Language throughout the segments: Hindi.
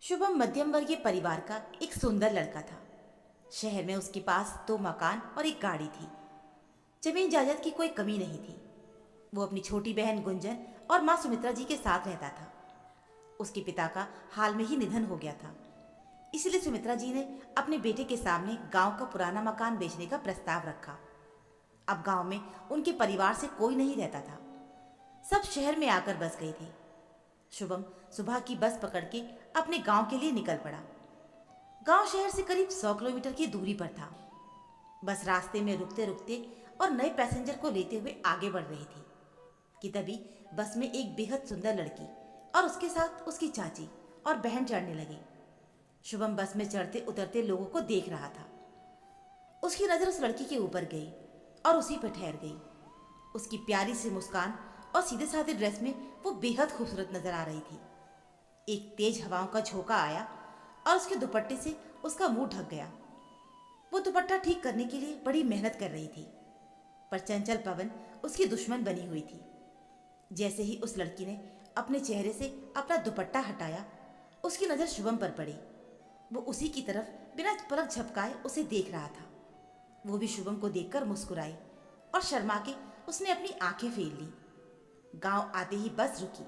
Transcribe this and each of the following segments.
शुभम मध्यम वर्गीय परिवार का एक सुंदर लड़का था। शहर में उसके पास 2 मकान और एक गाड़ी थी। जमीन जायदाद की कोई कमी नहीं थी। वो अपनी छोटी बहन गुंजन और माँ सुमित्रा जी के साथ रहता था। उसके पिता का हाल में ही निधन हो गया था, इसलिए सुमित्रा जी ने अपने बेटे के सामने गांव का पुराना मकान बेचने का प्रस्ताव रखा। अब गांव में उनके परिवार से कोई नहीं रहता था, सब शहर में आकर बस गए थे। शुभम सुबह की बस पकड़ के अपने गांव के लिए निकल पड़ा। गांव शहर से करीब 100 किलोमीटर की दूरी पर था। बस रास्ते में रुकते रुकते और नए पैसेंजर को लेते हुए आगे बढ़ रही थी कि तभी बस में एक बेहद सुंदर लड़की और उसके साथ उसकी चाची और बहन चढ़ने लगे। शुभम बस में चढ़ते उतरते लोगों को देख रहा था। उसकी नज़र उस लड़की के ऊपर गई और उसी पर ठहर गई। उसकी प्यारी सी मुस्कान और सीधे साधे ड्रेस में वो बेहद खूबसूरत नजर आ रही थी। एक तेज हवाओं का झोंका आया और उसके दुपट्टे से उसका मुंह ढक गया। वो दुपट्टा ठीक करने के लिए बड़ी मेहनत कर रही थी, पर चंचल पवन उसकी दुश्मन बनी हुई थी। जैसे ही उस लड़की ने अपने चेहरे से अपना दुपट्टा हटाया, उसकी नज़र शुभम पर पड़ी। वो उसी की तरफ बिना पलक झपकाए उसे देख रहा था। वो भी शुभम को देखकर मुस्कुराई और शर्मा के उसने अपनी आंखें फेर ली। गांव आते ही बस रुकी।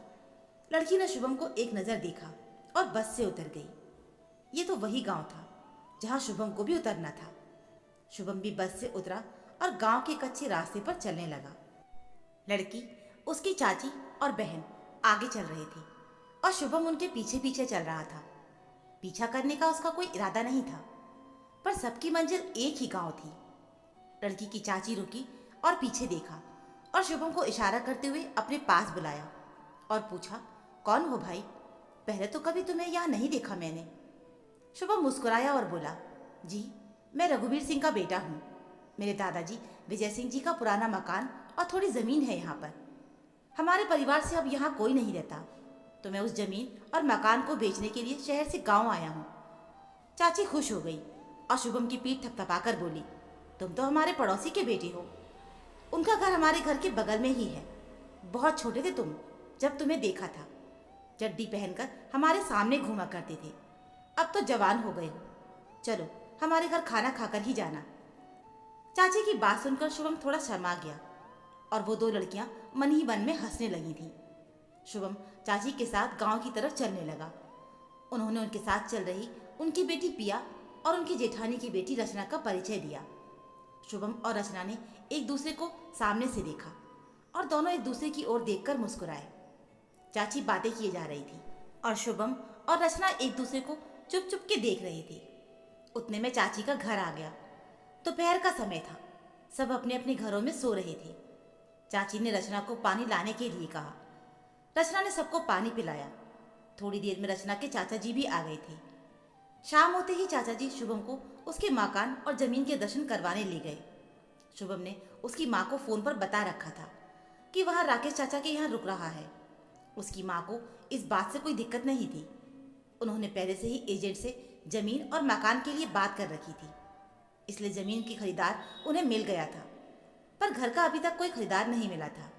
लड़की ने शुभम को एक नज़र देखा और बस से उतर गई। ये तो वही गांव था जहां शुभम को भी उतरना था। शुभम भी बस से उतरा और गांव के कच्चे रास्ते पर चलने लगा। लड़की, उसकी चाची और बहन आगे चल रहे थे और शुभम उनके पीछे पीछे चल रहा था। पीछा करने का उसका कोई इरादा नहीं था, पर सबकी मंजिल एक ही गांव थी। लड़की की चाची रुकी और पीछे देखा और शुभम को इशारा करते हुए अपने पास बुलाया और पूछा, कौन हो भाई? पहले तो कभी तुम्हें यहाँ नहीं देखा मैंने। शुभम मुस्कुराया और बोला, जी मैं रघुवीर सिंह का बेटा हूँ। मेरे दादाजी विजय सिंह जी का पुराना मकान और थोड़ी ज़मीन है यहाँ पर। हमारे परिवार से अब यहाँ कोई नहीं रहता, तो मैं उस ज़मीन और मकान को बेचने के लिए शहर से गाँव आया हूँ। चाची खुश हो गई और शुभम की पीठ थपथपाकर बोली, तुम तो हमारे पड़ोसी के बेटे हो। उनका घर हमारे घर के बगल में ही है। बहुत छोटे थे तुम जब तुम्हें देखा था। चड्डी पहनकर हमारे सामने घूमा करते थे। अब तो जवान हो गए हो। चलो हमारे घर खाना खाकर ही जाना। चाची की बात सुनकर शुभम थोड़ा शर्मा गया और वो 2 लड़कियां मन ही मन में हंसने लगी थीं। शुभम चाची के साथ गांव की तरफ चलने लगा। उन्होंने उनके साथ चल रही उनकी बेटी पिया और उनकी जेठानी की बेटी रचना का परिचय दिया। शुभम और रचना ने एक दूसरे को सामने से देखा और दोनों एक दूसरे की ओर देखकर मुस्कुराए। चाची बातें किए जा रही थी और शुभम और रचना एक दूसरे को चुप चुप के देख रहे थे। उतने में चाची का घर आ गया। दोपहर का समय था, सब अपने अपने घरों में सो रहे थे। चाची ने रचना को पानी लाने के लिए कहा। रचना ने सबको पानी पिलाया। थोड़ी देर में रचना के चाचा जी भी आ गए थे। शाम होते ही चाचा जी शुभम को उसके मकान और जमीन के दर्शन करवाने ले गए। शुभम ने उसकी माँ को फ़ोन पर बता रखा था कि वहाँ राकेश चाचा के यहाँ रुक रहा है। उसकी माँ को इस बात से कोई दिक्कत नहीं थी। उन्होंने पहले से ही एजेंट से ज़मीन और मकान के लिए बात कर रखी थी, इसलिए ज़मीन की खरीदार उन्हें मिल गया था, पर घर का अभी तक कोई खरीदार नहीं मिला था।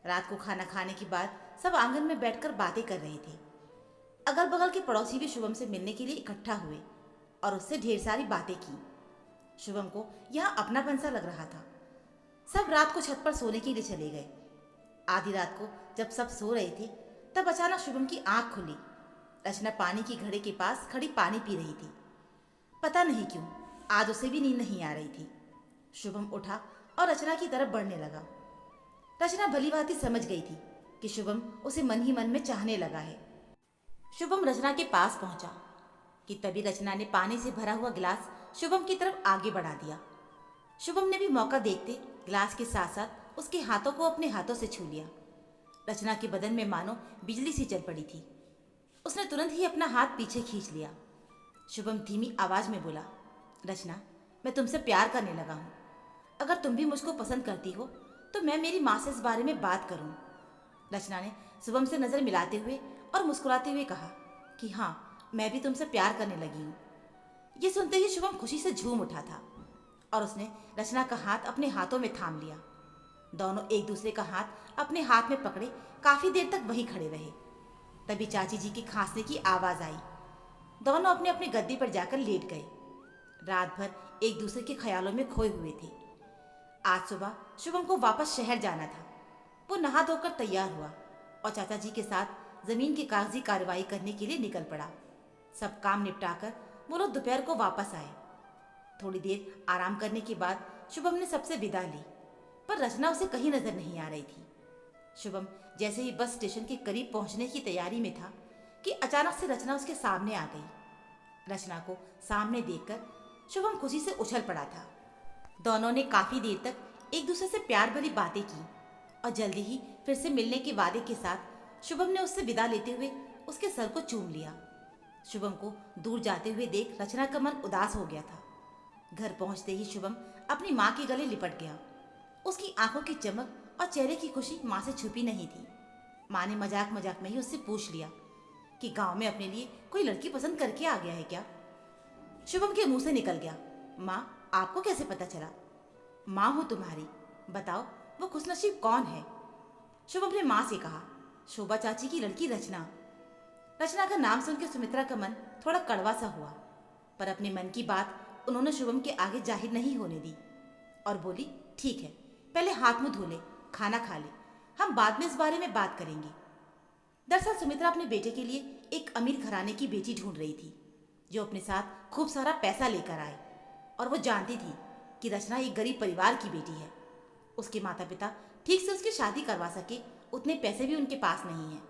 रात को खाना खाने के बाद सब आंगन में बैठकर बातें कर रहे थे। अगल बगल के पड़ोसी भी शुभम से मिलने के लिए इकट्ठा हुए और उससे ढेर सारी बातें की। शुभम को यहाँ अपनापन सा लग रहा था। सब रात को छत पर सोने के लिए चले गए। आधी रात को जब सब सो रहे थे, तब अचानक शुभम की आंख खुली। रचना पानी की घड़े के पास खड़ी पानी पी रही थी। पता नहीं क्यों आज उसे भी नींद नहीं आ रही थी। शुभम उठा और रचना की तरफ बढ़ने लगा। रचना भली भांति समझ गई थी कि शुभम उसे मन ही मन में चाहने लगा है। शुभम रचना के पास पहुंचा कि तभी रचना ने पानी से भरा हुआ गिलास शुभम की तरफ आगे बढ़ा दिया। शुभम ने भी मौका देखते गिलास के साथ साथ उसके हाथों को अपने हाथों से छू लिया। रचना के बदन में मानो बिजली सी चल पड़ी थी। उसने तुरंत ही अपना हाथ पीछे खींच लिया। शुभम धीमी आवाज में बोला, रचना मैं तुमसे प्यार करने लगा हूँ। अगर तुम भी मुझको पसंद करती हो तो मैं मेरी माँ से इस बारे में बात करूँ। रचना ने शुभम से नज़र मिलाते हुए और मुस्कुराते हुए कहा कि हाँ, मैं भी तुमसे प्यार करने लगी हूँ। ये सुनते ही शुभम खुशी से झूम उठा था और उसने रचना का हाथ अपने हाथों में थाम लिया। दोनों एक दूसरे का हाथ अपने हाथ में पकड़े काफ़ी देर तक वहीं खड़े रहे। तभी चाची जी की खांसने की आवाज़ आई। दोनों अपने अपने गद्दे पर जाकर लेट गए। रात भर एक दूसरे के ख्यालों में खोए हुए थे। आज सुबह शुभम को वापस शहर जाना था। वो नहा धोकर तैयार हुआ और चाचा जी के साथ जमीन की कागजी कार्रवाई करने के लिए निकल पड़ा। सब काम निपटाकर वो लोग दोपहर को वापस आए। थोड़ी देर आराम करने के बाद शुभम ने सबसे विदा ली, पर रचना उसे कहीं नजर नहीं आ रही थी। शुभम जैसे ही बस स्टेशन के करीब पहुंचने की तैयारी में था कि अचानक से रचना उसके सामने आ गई। रचना को सामने देखकर शुभम खुशी से उछल पड़ा था। दोनों ने काफी देर तक एक दूसरे से प्यार भरी बातें की और जल्दी ही फिर से मिलने के वादे के साथ शुभम ने उससे विदा लेते हुए उसके सर को चूम लिया। शुभम को दूर जाते हुए देख रचना का मन उदास हो गया था। घर पहुंचते ही शुभम अपनी माँ के गले लिपट गया। उसकी आंखों की चमक और चेहरे की खुशी माँ से छुपी नहीं थी। माँ ने मजाक मजाक में ही उससे पूछ लिया कि गांव में अपने लिए कोई लड़की पसंद करके आ गया है क्या। शुभम के मुंह से निकल गया, माँ आपको कैसे पता चला? माँ हूँ तुम्हारी, बताओ वो खुशनसीब कौन है? शुभम ने माँ से कहा, शोभा चाची की लड़की रचना। रचना का नाम सुनकर सुमित्रा का मन थोड़ा कड़वा सा हुआ, पर अपने मन की बात उन्होंने शुभम के आगे जाहिर नहीं होने दी और बोली, ठीक है, पहले हाथ मुंह धो ले, खाना खा ले, हम बाद में इस बारे में बात करेंगे। दरअसल सुमित्रा अपने बेटे के लिए एक अमीर घराने की बेटी ढूंढ रही थी जो अपने साथ खूब सारा पैसा लेकर आए, और वो जानती थी कि रचना एक गरीब परिवार की बेटी है। उसके माता पिता ठीक से उसकी शादी करवा सके उतने पैसे भी उनके पास नहीं है।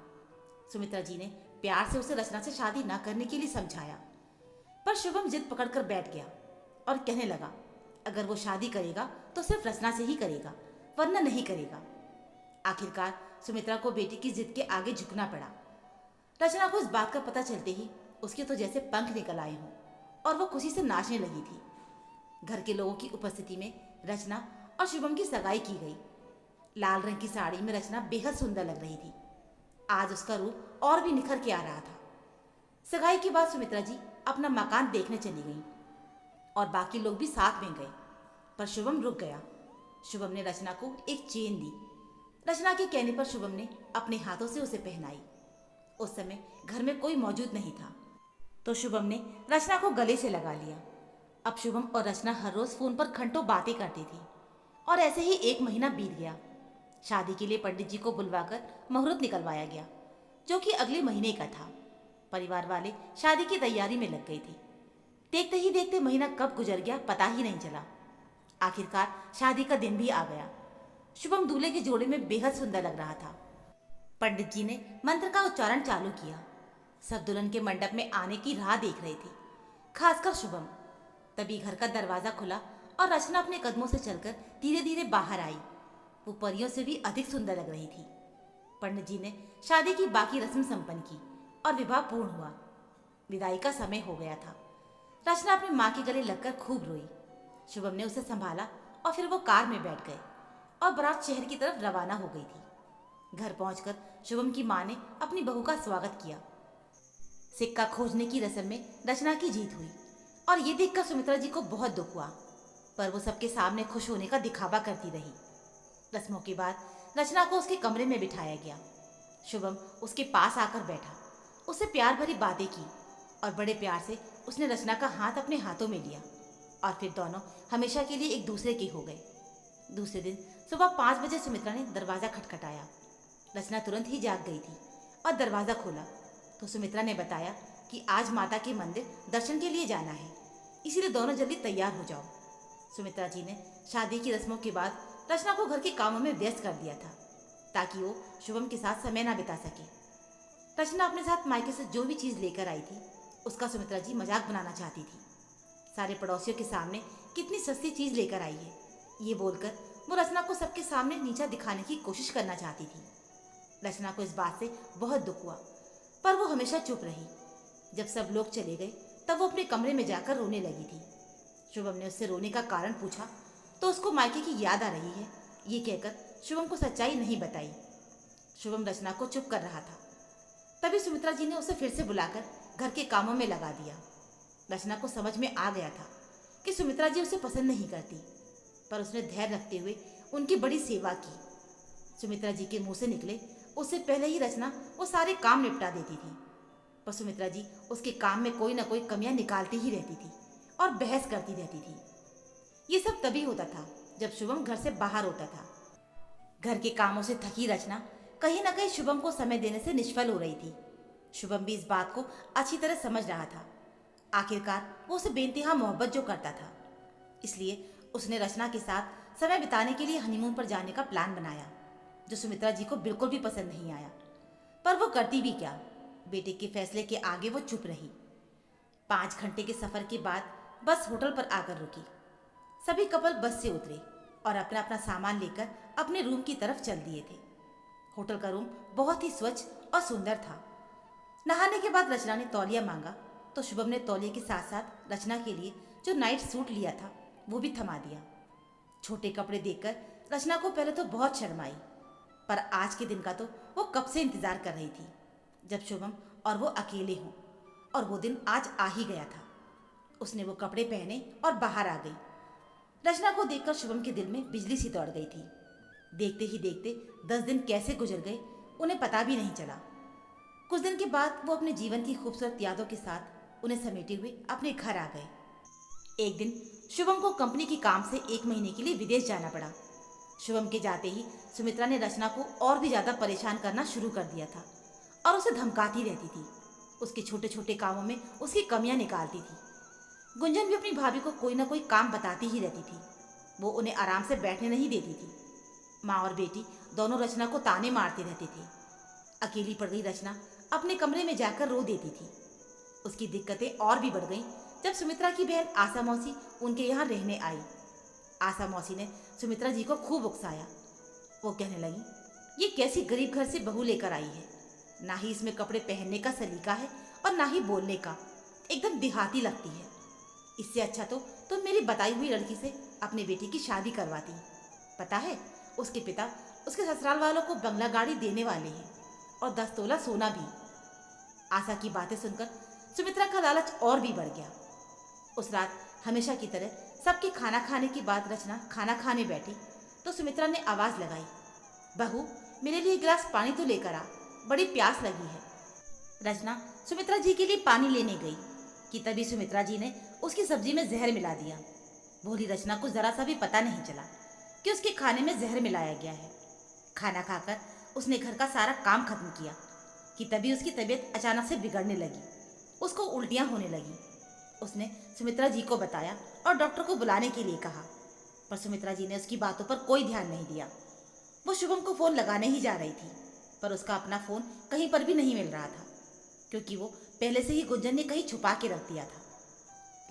सुमित्रा जी ने प्यार से उसे रचना से शादी ना करने के लिए समझाया, पर शुभम जिद पकड़कर बैठ गया और कहने लगा, अगर वो शादी करेगा तो सिर्फ रचना से ही करेगा, वरना नहीं करेगा। आखिरकार सुमित्रा को बेटी की जिद के आगे झुकना पड़ा। रचना को इस बात का पता चलते ही उसके तो जैसे पंख निकल आए हों और वो खुशी से नाचने लगी थी। घर के लोगों की उपस्थिति में रचना और शुभम की सगाई की गई। लाल रंग की साड़ी में रचना बेहद सुंदर लग रही थी। आज उसका रूप और भी निखर के आ रहा था। सगाई के बाद सुमित्रा जी अपना मकान देखने चली गई और बाकी लोग भी साथ में गए, पर शुभम रुक गया। शुभम ने रचना को एक चेन दी। रचना के कहने पर शुभम ने अपने हाथों से उसे पहनाई। उस समय घर में कोई मौजूद नहीं था, तो शुभम ने रचना को गले से लगा लिया। अब शुभम और रचना हर रोज फोन पर घंटों बातें करती थी और ऐसे ही एक महीना बीत गया। शादी के लिए पंडित जी को बुलवाकर मुहूर्त निकलवाया गया, जो कि अगले महीने का था। परिवार वाले शादी की तैयारी में लग गए थे। देखते ही देखते महीना कब गुजर गया पता ही नहीं चला। आखिरकार शादी का दिन भी आ गया। शुभम दूल्हे के जोड़े में बेहद सुंदर लग रहा था। पंडित जी ने मंत्र का उच्चारण चालू किया। सब दुल्हन के मंडप में आने की राह देख रहे थे, खासकर शुभम। तभी घर का दरवाजा खुला और रचना अपने कदमों से चलकर धीरे धीरे बाहर आई। वो परियों से भी अधिक सुंदर लग रही थी। पंडित जी ने शादी की बाकी रस्म संपन्न की और विवाह पूर्ण हुआ। विदाई का समय हो गया था। रचना अपनी माँ के गले लगकर खूब रोई। शुभम ने उसे संभाला और फिर वो कार में बैठ गए और बारात शहर की तरफ रवाना हो गई थी। घर पहुंचकर शुभम की माँ ने अपनी बहू का स्वागत किया। सिक्का खोजने की रस्म में रचना की जीत हुई और ये देखकर सुमित्रा जी को बहुत दुख हुआ, पर वो सबके सामने खुश होने का दिखावा करती रही। रस्मों के बाद रचना को उसके कमरे में बिठाया गया। शुभम उसके पास आकर बैठा, उससे प्यार भरी बातें की और बड़े प्यार से उसने रचना का हाथ अपने हाथों में लिया और फिर दोनों हमेशा के लिए एक दूसरे के हो गए। दूसरे दिन सुबह 5 बजे सुमित्रा ने दरवाजा खटखटाया। रचना तुरंत ही जाग गई थी और दरवाजा खोला तो सुमित्रा ने बताया कि आज माता के मंदिर दर्शन के लिए जाना है, इसीलिए दोनों जल्दी तैयार हो जाओ। सुमित्रा जी ने शादी की रस्मों के बाद रचना को घर के कामों में व्यस्त कर दिया था ताकि वो शुभम के साथ समय ना बिता सके। रचना अपने साथ मायके से जो भी चीज़ लेकर आई थी उसका सुमित्रा जी मजाक बनाना चाहती थी। सारे पड़ोसियों के सामने कितनी सस्ती चीज़ लेकर आई है, ये बोलकर वो रचना को सबके सामने नीचा दिखाने की कोशिश करना चाहती थी। रचना को इस बात से बहुत दुख हुआ, पर वो हमेशा चुप रही। जब सब लोग चले गए तब वो अपने कमरे में जाकर रोने लगी थी। शुभम ने उससे रोने का कारण पूछा तो उसको मायके की याद आ रही है, ये कहकर शुभम को सच्चाई नहीं बताई। शुभम रचना को चुप कर रहा था। तभी सुमित्रा जी ने उसे फिर से बुलाकर घर के कामों में लगा दिया। रचना को समझ में आ गया था कि सुमित्रा जी उसे पसंद नहीं करती, पर उसने धैर्य रखते हुए उनकी बड़ी सेवा की। सुमित्रा जी के मुंह से निकले उससे पहले ही रचना वो सारे काम निपटा देती थी, पर सुमित्रा जी उसके काम में कोई ना कोई कमियां निकालती ही रहती थी और बहस करती रहती थी। ये सब तभी होता था जब शुभम घर से बाहर होता था। घर के कामों से थकी रचना कहीं ना कहीं शुभम को समय देने से निष्फल हो रही थी। शुभम भी इस बात को अच्छी तरह समझ रहा था। आखिरकार वो उसे बेइंतहा मोहब्बत जो करता था, इसलिए उसने रचना के साथ समय बिताने के लिए हनीमून पर जाने का प्लान बनाया, जो सुमित्रा जी को बिल्कुल भी पसंद नहीं आया। पर वो करती भी क्या, बेटे के फैसले के आगे वो चुप रही। 5 घंटे के सफर के बाद बस होटल पर आकर रुकी। सभी कपल बस से उतरे और अपना अपना सामान लेकर अपने रूम की तरफ चल दिए थे। होटल का रूम बहुत ही स्वच्छ और सुंदर था। नहाने के बाद रचना ने तौलिया मांगा तो शुभम ने तौलिया के साथ साथ रचना के लिए जो नाइट सूट लिया था वो भी थमा दिया। छोटे कपड़े देखकर रचना को पहले तो बहुत शर्म आई, पर आज के दिन का तो वो कब से इंतजार कर रही थी जब शुभम और वो अकेले हों, और वो दिन आज आ ही गया था। उसने वो कपड़े पहने और बाहर आ गई। रचना को देखकर शुभम के दिल में बिजली सी दौड़ गई थी। देखते ही देखते 10 दिन कैसे गुजर गए उन्हें पता भी नहीं चला। कुछ दिन के बाद वो अपने जीवन की खूबसूरत यादों के साथ उन्हें समेटे हुए अपने घर आ गए। एक दिन शुभम को कंपनी के काम से 1 महीने के लिए विदेश जाना पड़ा। शुभम के जाते ही सुमित्रा ने रचना को और भी ज्यादा परेशान करना शुरू कर दिया था और उसे धमकाती रहती थी। उसके छोटे छोटे कामों में उसकी कमियां निकालती थी। गुंजन भी अपनी भाभी को कोई ना कोई काम बताती ही रहती थी। वो उन्हें आराम से बैठने नहीं देती थी। माँ और बेटी दोनों रचना को ताने मारते रहते थे। अकेली पड़ गई रचना अपने कमरे में जाकर रो देती थी। उसकी दिक्कतें और भी बढ़ गईं जब सुमित्रा की बहन आशा मौसी उनके यहाँ रहने आई। आशा मौसी ने सुमित्रा जी को खूब उकसाया। वो कहने लगी, ये कैसी गरीब घर से बहू लेकर आई है, ना ही इसमें कपड़े पहनने का सलीका है और ना ही बोलने का, एकदम देहाती लगती है। इससे अच्छा तो तुम मेरी बताई हुई लड़की से अपने बेटी की शादी करवाती। पता है उसके पिता उसके ससुराल वालों को बंगला गाड़ी देने वाले हैं और 10 तोला सोना भी। आशा की बातें सुनकर सुमित्रा का लालच और भी बढ़ गया। उस रात हमेशा की तरह सबके खाना खाने के बाद रचना खाना खाने बैठी तो सुमित्रा ने आवाज लगाई, बहू मेरे लिए 1 गिलास पानी तो लेकर आ, बड़ी प्यास लगी है। रचना सुमित्रा जी के लिए पानी लेने गई कि तभी सुमित्रा जी ने उसकी सब्जी में जहर मिला दिया। भोली रचना को जरा सा भी पता नहीं चला कि उसके खाने में जहर मिलाया गया है। खाना खाकर उसने घर का सारा काम खत्म किया कि तभी उसकी तबीयत अचानक से बिगड़ने लगी। उसको उल्टियां होने लगी। उसने सुमित्रा जी को बताया और डॉक्टर को बुलाने के लिए कहा, पर सुमित्रा जी ने उसकी बातों पर कोई ध्यान नहीं दिया। वो शुभम को फ़ोन लगाने ही जा रही थी, पर उसका अपना फ़ोन कहीं पर भी नहीं मिल रहा था, क्योंकि वो पहले से ही गुंजन ने कहीं छुपा के रख दिया था।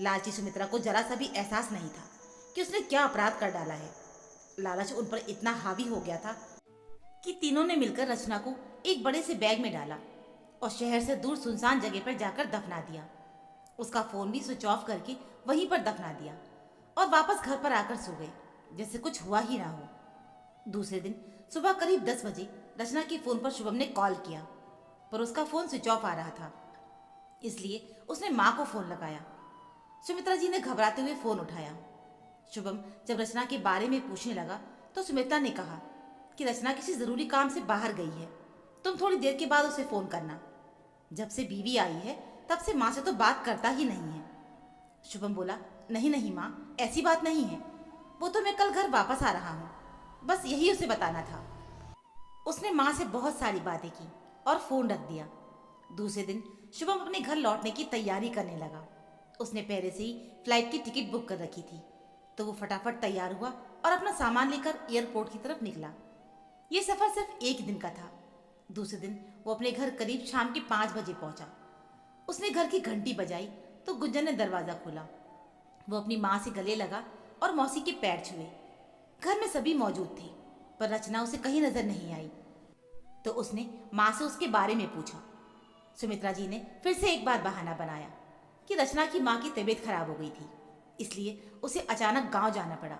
लालची सुमित्रा को जरा सा भी एहसास नहीं था कि उसने क्या अपराध कर डाला है। लालच उन पर इतना हावी हो गया था कि तीनों ने मिलकर रचना को एक बड़े से बैग में डाला और शहर से दूर सुनसान जगह पर जाकर दफना दिया। उसका फ़ोन भी स्विच ऑफ करके वहीं पर दफना दिया और वापस घर पर आकर सो गए जैसे कुछ हुआ ही ना हो। दूसरे दिन सुबह करीब 10 बजे रचना के फ़ोन पर शुभम ने कॉल किया, पर उसका फ़ोन स्विच ऑफ आ रहा था, इसलिए उसने माँ को फ़ोन लगाया। सुमित्रा जी ने घबराते हुए फ़ोन उठाया। शुभम जब रचना के बारे में पूछने लगा तो सुमित्रा ने कहा कि रचना किसी ज़रूरी काम से बाहर गई है, तुम थोड़ी देर के बाद उसे फ़ोन करना। जब से बीवी आई है तब से माँ से तो बात करता ही नहीं है। शुभम बोला, नहीं नहीं माँ, ऐसी बात नहीं है, वो तो मैं कल घर वापस आ रहा हूँ, बस यही उसे बताना था। उसने माँ से बहुत सारी बातें की और फ़ोन रख दिया। दूसरे दिन शुभम अपने घर लौटने की तैयारी करने लगा। उसने पहले से ही फ्लाइट की टिकट बुक कर रखी थी, तो वो फटाफट तैयार हुआ और अपना सामान लेकर एयरपोर्ट की तरफ निकला। ये सफ़र सिर्फ 1 दिन का था। दूसरे दिन वो अपने घर करीब शाम के 5 बजे पहुंचा। उसने घर की घंटी बजाई तो गुंजन ने दरवाज़ा खोला। वो अपनी माँ से गले लगा और मौसी के पैर छुए। घर में सभी मौजूद थे, पर रचना उसे कहीं नजर नहीं आई, तो उसने माँ से उसके बारे में पूछा। सुमित्रा जी ने फिर से एक बार बहाना बनाया कि रचना की माँ की तबीयत खराब हो गई थी, इसलिए उसे अचानक गांव जाना पड़ा।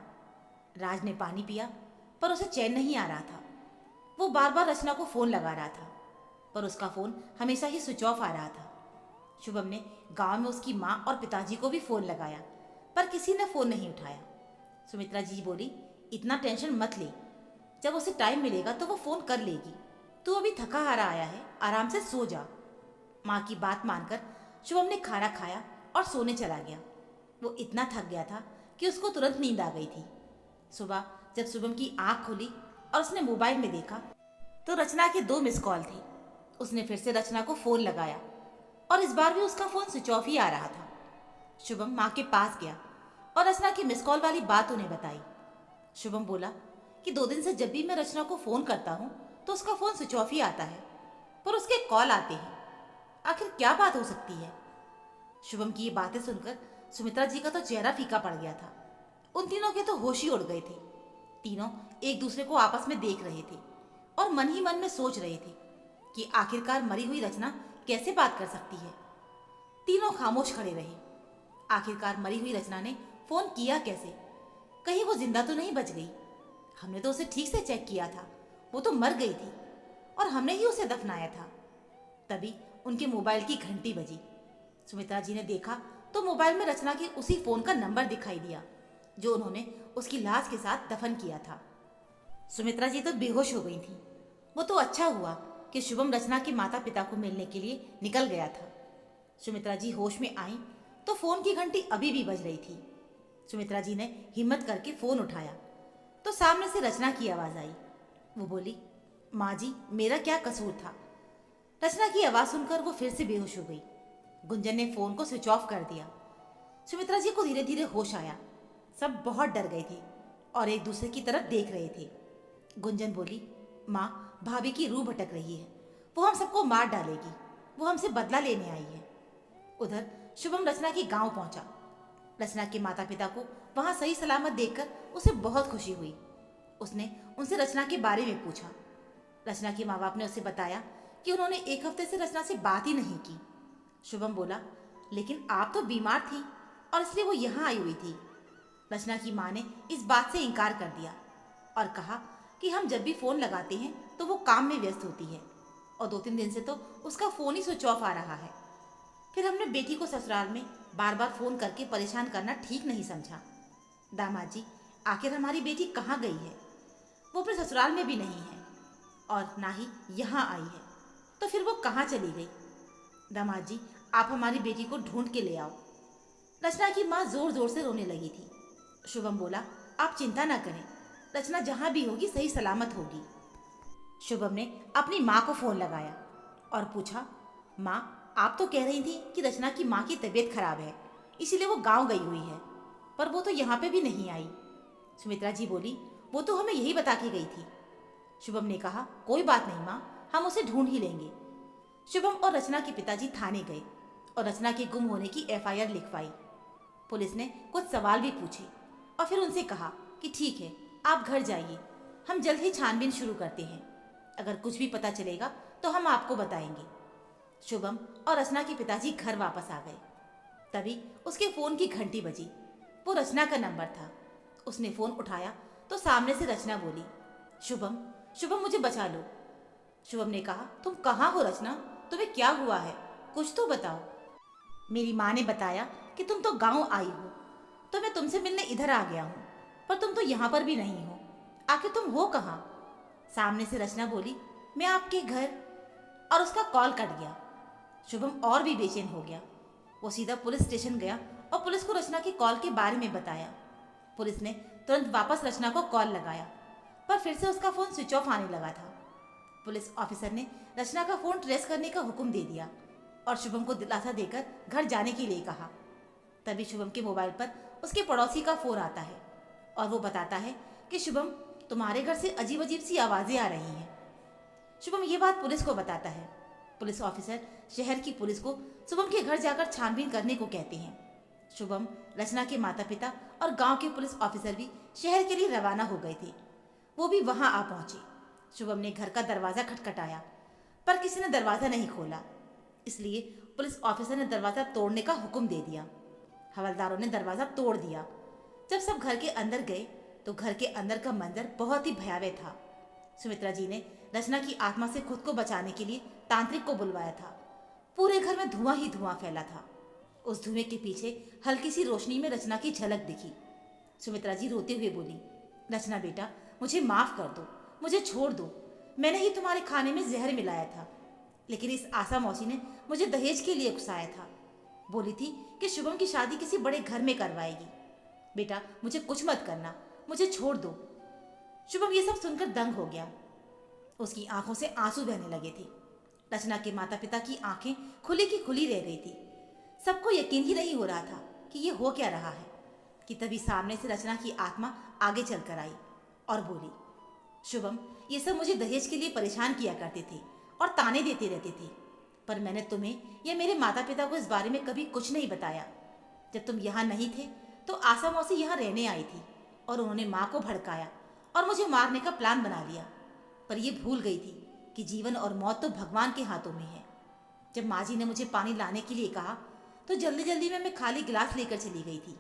राज ने पानी पिया, पर उसे चैन नहीं आ रहा था। वो बार बार रचना को फ़ोन लगा रहा था, पर उसका फ़ोन हमेशा ही स्विच ऑफ आ रहा था। शुभम ने गांव में उसकी माँ और पिताजी को भी फ़ोन लगाया, पर किसी ने फ़ोन नहीं उठाया। सुमित्रा जी बोली, इतना टेंशन मत ले, जब उसे टाइम मिलेगा तो वो फ़ोन कर लेगी। तू अभी थका हारा आया है, आराम से सो जा। माँ की बात मानकर शुभम ने खाना खाया और सोने चला गया। वो इतना थक गया था कि उसको तुरंत नींद आ गई थी। सुबह जब शुभम की आंख खुली और उसने मोबाइल में देखा तो रचना के 2 मिस कॉल थे। उसने फिर से रचना को फोन लगाया और इस बार भी उसका फोन स्विच ऑफ ही आ रहा था। शुभम माँ के पास गया और रचना की मिस कॉल वाली बात उन्हें बताई। शुभम बोला कि 2 दिन से जब भी मैं रचना को फोन करता हूँ तो उसका फोन स्विच ऑफ ही आता है, पर उसके कॉल आते हैं। आखिर क्या बात हो सकती है? शुभम की ये बातें सुनकर सुमित्रा जी का तो चेहरा फीका पड़ गया था। उन तीनों के तो होश ही उड़ गए थे। तीनों एक दूसरे को आपस में देख रहे थे और मन ही मन में सोच रहे थे कि आखिरकार मरी हुई रचना कैसे बात कर सकती है। तीनों खामोश खड़े रहे। आखिरकार मरी हुई रचना ने फोन किया कैसे? कहीं वो जिंदा तो नहीं बच गई? हमने तो उसे ठीक से चेक किया था, वो तो मर गई थी और हमने ही उसे दफनाया था। तभी उनके मोबाइल की घंटी बजी। सुमित्रा जी ने देखा तो मोबाइल में रचना के उसी फोन का नंबर दिखाई दिया जो उन्होंने उसकी लाश के साथ दफन किया था। सुमित्रा जी तो बेहोश हो गई थी। वो तो अच्छा हुआ कि शुभम रचना के माता पिता को मिलने के लिए निकल गया था। सुमित्रा जी होश में आई तो फोन की घंटी अभी भी बज रही थी। सुमित्रा जी ने हिम्मत करके फोन उठाया तो सामने से रचना की आवाज आई। वो बोली, माँ जी, मेरा क्या कसूर था? रचना की आवाज सुनकर वो फिर से बेहोश हो गई। गुंजन ने फोन को स्विच ऑफ कर दिया। सुमित्रा जी को धीरे धीरे होश आया। सब बहुत डर गए थे और एक दूसरे की तरफ देख रहे थे। गुंजन बोली, माँ, भाभी की रूह भटक रही है, वो हम सबको मार डालेगी, वो हमसे बदला लेने आई है। उधर शुभम रचना के गांव पहुंचा। रचना के माता पिता को वहां सही सलामत देखकर उसे बहुत खुशी हुई। उसने उनसे रचना के बारे में पूछा। रचना के माँ बाप ने उसे बताया कि उन्होंने 1 हफ्ते से रचना से बात ही नहीं की। शुभम बोला, लेकिन आप तो बीमार थी और इसलिए वो यहाँ आई हुई थी। रचना की माँ ने इस बात से इनकार कर दिया और कहा कि हम जब भी फोन लगाते हैं तो वो काम में व्यस्त होती है और 2-3 दिन से तो उसका फोन ही स्विच ऑफ आ रहा है। फिर हमने बेटी को ससुराल में बार बार फोन करके परेशान करना ठीक नहीं समझा। दामाद जी, आखिर हमारी बेटी कहाँ गई है? वो अपने ससुराल में भी नहीं है और ना ही यहाँ आई है, तो फिर वो कहाँ चली गई? दामाद जी, आप हमारी बेटी को ढूंढ के ले आओ। रचना की माँ जोर जोर से रोने लगी थी। शुभम बोला, आप चिंता ना करें, रचना जहाँ भी होगी सही सलामत होगी। शुभम ने अपनी माँ को फोन लगाया और पूछा, माँ, आप तो कह रही थी कि रचना की माँ की तबीयत खराब है, इसीलिए वो गांव गई हुई है, पर वो तो यहाँ पे भी नहीं आई। सुमित्रा जी बोली, वो तो हमें यही बता के गई थी। शुभम ने कहा, कोई बात नहीं माँ, हम उसे ढूंढ ही लेंगे। शुभम और रचना के पिताजी थाने गए और रचना के गुम होने की FIR लिखवाई। पुलिस ने कुछ सवाल भी पूछे और फिर उनसे कहा कि ठीक है, आप घर जाइए, हम जल्द ही छानबीन शुरू करते हैं। अगर कुछ भी पता चलेगा तो हम आपको बताएंगे। शुभम और रचना के पिताजी घर वापस आ गए। तभी उसके फोन की घंटी बजी। वो रचना का नंबर था। उसने फोन उठाया तो सामने से रचना बोली, शुभम, शुभम, मुझे बचा लो। शुभम ने कहा, तुम कहाँ हो रचना? तुम्हें क्या हुआ है? कुछ तो बताओ। मेरी माँ ने बताया कि तुम तो गांव आई हो, तो मैं तुमसे मिलने इधर आ गया हूँ, पर तुम तो यहाँ पर भी नहीं हो। आखिर तुम हो कहाँ? सामने से रचना बोली, मैं आपके घर। और उसका कॉल कट गया। शुभम और भी बेचैन हो गया। वो सीधा पुलिस स्टेशन गया और पुलिस को रचना के कॉल के बारे में बताया। पुलिस ने तुरंत वापस रचना को कॉल लगाया, पर फिर से उसका फोन स्विच ऑफ आने लगा था। पुलिस ऑफिसर ने रचना का फोन ट्रेस करने का हुक्म दे दिया और शुभम को दिलासा देकर घर जाने के लिए कहा। तभी शुभम के मोबाइल पर उसके पड़ोसी का फोन आता है और वो बताता है कि शुभम, तुम्हारे घर से अजीब अजीब सी आवाज़ें आ रही हैं। शुभम ये बात पुलिस को बताता है। पुलिस ऑफिसर शहर की पुलिस को शुभम के घर जाकर छानबीन करने को कहते हैं। शुभम, रचना के माता पिता और गांव के पुलिस ऑफिसर भी शहर के लिए रवाना हो गए थे। वो भी वहां आ पहुंचे। शुभम ने घर का दरवाज़ा खटखटाया, पर किसी ने दरवाज़ा नहीं खोला। इसलिए पुलिस ऑफिसर ने दरवाज़ा तोड़ने का हुक्म दे दिया। हवलदारों ने दरवाज़ा तोड़ दिया। जब सब घर के अंदर गए तो घर के अंदर का मंजर बहुत ही भयावह था। सुमित्रा जी ने रचना की आत्मा से खुद को बचाने के लिए तांत्रिक को बुलवाया था। पूरे घर में धुआं ही धुआं फैला था। उस धुएं के पीछे हल्की सी रोशनी में रचना की झलक दिखी। सुमित्रा जी रोते हुए बोली, रचना बेटा, मुझे माफ कर दो, मुझे छोड़ दो। मैंने ही तुम्हारे खाने में जहर मिलाया था। लेकिन इस आशा मौसी ने मुझे दहेज के लिए उकसाया था। बोली थी कि शुभम की शादी किसी बड़े घर में करवाएगी। बेटा मुझे कुछ मत करना, मुझे छोड़ दो। शुभम ये सब सुनकर दंग हो गया। उसकी आंखों से आंसू बहने लगे थे। रचना के माता पिता की आंखें खुली की खुली रह गई थी। सबको यकीन ही नहीं हो रहा था कि ये हो क्या रहा है कि तभी सामने से रचना की आत्मा आगे चलकर आई और बोली, शुभम ये सब मुझे दहेज के लिए परेशान किया करते थे और ताने देते रहते थे, पर मैंने तुम्हें या मेरे माता पिता को इस बारे में कभी कुछ नहीं बताया। जब तुम यहाँ नहीं थे तो आशा मौसी यहाँ रहने आई थी और उन्होंने माँ को भड़काया और मुझे मारने का प्लान बना लिया। पर ये भूल गई थी कि जीवन और मौत तो भगवान के हाथों में है। जब माँ जी ने मुझे पानी लाने के लिए कहा तो जल्दी जल्दी में मैं खाली गिलास लेकर चली गई थी।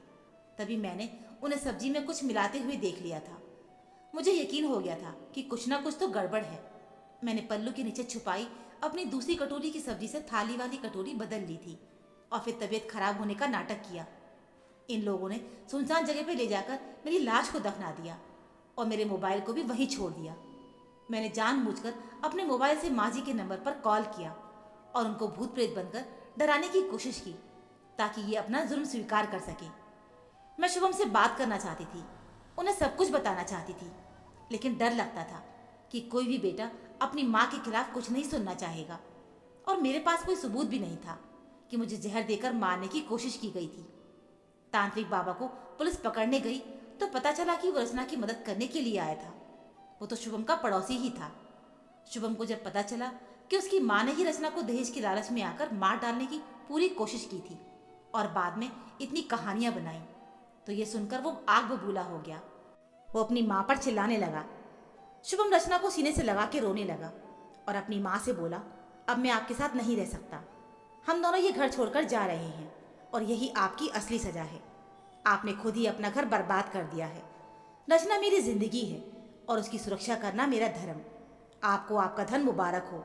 तभी मैंने उन्हें सब्जी में कुछ मिलाते हुए देख लिया था। मुझे यकीन हो गया था कि कुछ ना कुछ तो गड़बड़ है। मैंने पल्लू के नीचे छुपाई अपनी दूसरी कटोरी की सब्जी से थाली वाली कटोरी बदल ली थी और फिर तबीयत खराब होने का नाटक किया। इन लोगों ने सुनसान जगह पर ले जाकर मेरी लाश को दफना दिया और मेरे मोबाइल को भी वहीं छोड़ दिया। मैंने जानबूझकर अपने मोबाइल से माँ जी के नंबर पर कॉल किया और उनको भूत प्रेत बनकर डराने की कोशिश की ताकि ये अपना जुर्म स्वीकार कर सके। मैं शुभम से बात करना चाहती थी, उन्हें सब कुछ बताना चाहती थी, लेकिन डर लगता था कि कोई भी बेटा अपनी माँ के खिलाफ कुछ नहीं सुनना चाहेगा। और मेरे पास कोई सबूत भी नहीं था कि मुझे जहर देकर मारने की कोशिश की गई थी। तांत्रिक बाबा को पुलिस पकड़ने गई तो पता चला कि वो रचना की मदद करने के लिए आया था। वो तो शुभम का पड़ोसी ही था। शुभम को जब पता चला कि उसकी माँ ने ही रचना को दहेज की लालच में आकर मार डालने की पूरी कोशिश की थी और बाद में इतनी कहानियां बनाई, तो ये सुनकर वो आग बबूला हो गया। वो अपनी माँ पर चिल्लाने लगा। शुभम रचना को सीने से लगा के रोने लगा और अपनी माँ से बोला, अब मैं आपके साथ नहीं रह सकता। हम दोनों ये घर छोड़कर जा रहे हैं और यही आपकी असली सजा है। आपने खुद ही अपना घर बर्बाद कर दिया है। रचना मेरी जिंदगी है और उसकी सुरक्षा करना मेरा धर्म। आपको आपका धन मुबारक हो।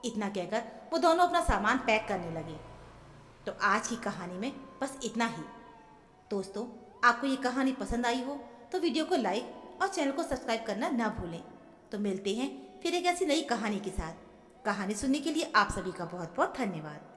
इतना कहकर वो दोनों अपना सामान पैक करने लगे। तो आज की कहानी में बस इतना ही। दोस्तों, आपको ये कहानी पसंद आई हो तो वीडियो को लाइक और चैनल को सब्सक्राइब करना ना भूलें। तो मिलते हैं फिर एक ऐसी नई कहानी के साथ। कहानी सुनने के लिए आप सभी का बहुत बहुत धन्यवाद।